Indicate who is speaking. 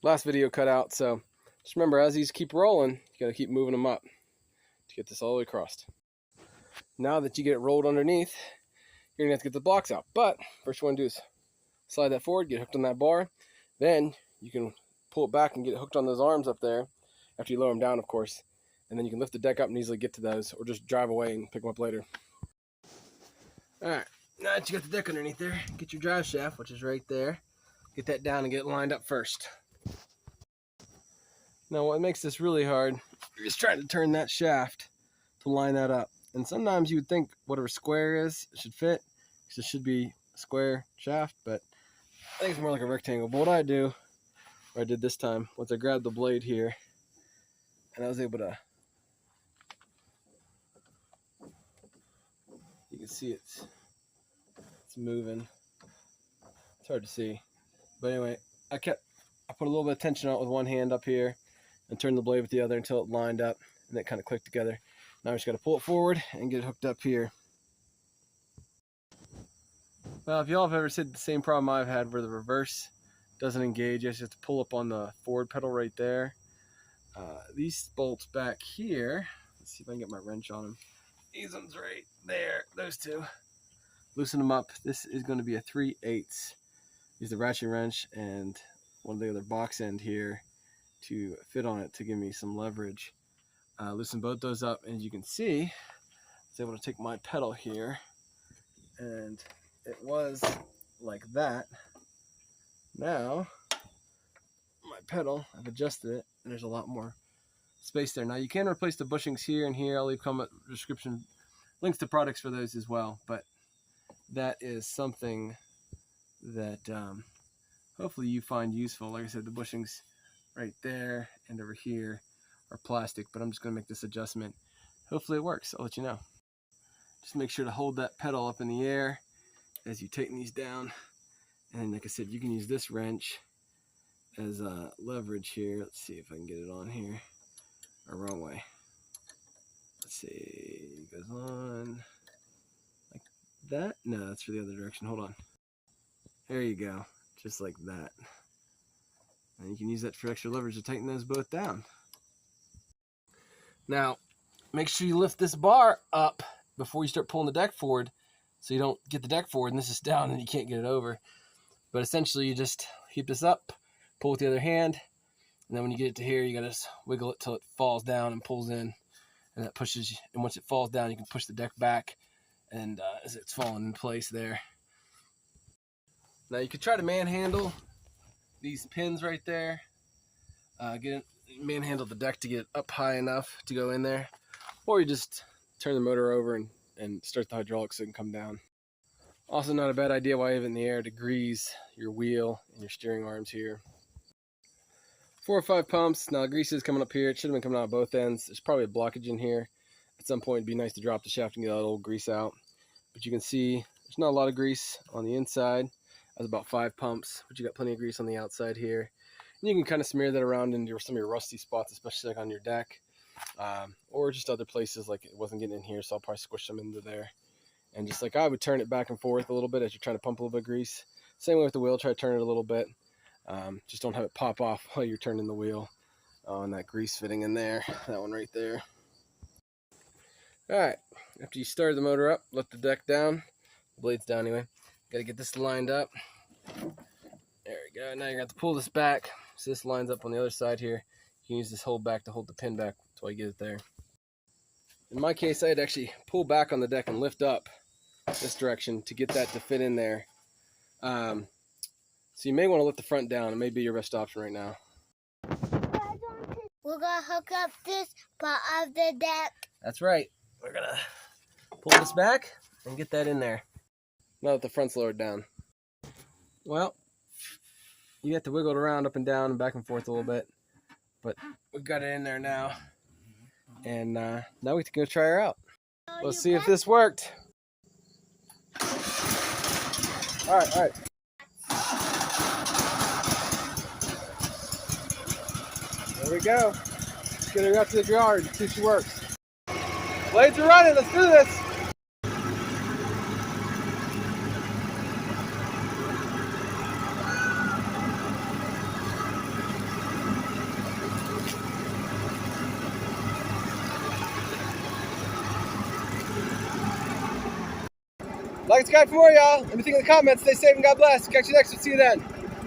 Speaker 1: last video cut out. So just remember, as these keep rolling, you got to keep moving them up to get this all the way across. Now that you get it rolled underneath, you're gonna have to get the blocks out. But first, you want to do is slide that forward, get hooked on that bar. Then you can pull it back and get it hooked on those arms up there after you lower them down, of course. And then you can lift the deck up and easily get to those, or just drive away and pick them up later. All right, now that you got the deck underneath there, get your drive shaft, which is right there. Get that down and get it lined up first. Now what makes this really hard, you're just trying to turn that shaft to line that up. And sometimes you would think whatever square is, it should fit, because it should be a square shaft, but I think it's more like a rectangle. But what I do, or I did this time, was I grabbed the blade here, and I was able to, you can see it's moving. It's hard to see. But anyway, I put a little bit of tension on it with one hand up here and turned the blade with the other until it lined up and it kind of clicked together. Now I just got to pull it forward and get it hooked up here. Well, if y'all have ever had the same problem I've had where the reverse doesn't engage, you just have to pull up on the forward pedal right there. These bolts back here, let's see if I can get my wrench on them. These ones right there, those two. Loosen them up. This is going to be a 3/8. Use the ratchet wrench and one of the other box end here to fit on it to give me some leverage. Loosen both those up, and as you can see, I was able to take my pedal here, and it was like that. Now, my pedal, I've adjusted it, and there's a lot more space there. Now, you can replace the bushings here and here. I'll leave comment description links to products for those as well, but that is something that hopefully you find useful. Like I said, the bushings right there and over here are plastic, but I'm just going to make this adjustment. Hopefully it works. I'll let you know. Just make sure to hold that pedal up in the air as you tighten these down. And like I said, you can use this wrench as a leverage here. Let's see if I can get it on here. Or wrong way. Let's see. It goes on like that. No, that's for the other direction. Hold on. There you go. Just like that. And you can use that for extra leverage to tighten those both down. Now, make sure you lift this bar up before you start pulling the deck forward, so you don't get the deck forward and this is down and you can't get it over. But essentially, you just keep this up, pull with the other hand, and then when you get it to here, you gotta just wiggle it till it falls down and pulls in, and that pushes you. And once it falls down, you can push the deck back, and as it's falling in place there. Now you could try to manhandle these pins right there. Manhandle the deck to get it up high enough to go in there, or you just turn the motor over and start the hydraulics so it can come down. Also not a bad idea while you have it in the air to grease your wheel and your steering arms here. 4 or 5 pumps. Now the grease is coming up here. It should have been coming out of both ends. There's probably a blockage in here. At some point it'd be nice to drop the shaft and get that old grease out. But you can see there's not a lot of grease on the inside. That's about 5 pumps, but you got plenty of grease on the outside here. And you can kind of smear that around into some of your rusty spots, especially like on your deck, or just other places like it wasn't getting in here, so I'll probably squish them into there. And just like I would turn it back and forth a little bit as you're trying to pump a little bit of grease. Same way with the wheel, try to turn it a little bit. Just don't have it pop off while you're turning the wheel. And that grease fitting in there, that one right there. All right, after you start the motor up, let the deck down, the blade's down anyway. Got to get this lined up. There we go. Now you're going to have to pull this back so this lines up on the other side here. You can use this hold back to hold the pin back until you get it there. In my case, I had to actually pull back on the deck and lift up this direction to get that to fit in there. So you may want to let the front down. It may be your best option right now.
Speaker 2: We're going to hook up this part of the deck.
Speaker 1: That's right. We're going to pull this back and get that in there. Now that the front's lowered down. Well, you have to wiggle it around up and down and back and forth a little bit. But we've got it in there now. And now we can go try her out. Let's see if this worked. All right. There we go. Let's get her out to the yard and see if she works. Blades are running. Let's do this. Like and subscribe for more, y'all. Let me think in the comments. Stay safe and God bless. Catch you next one. See you then.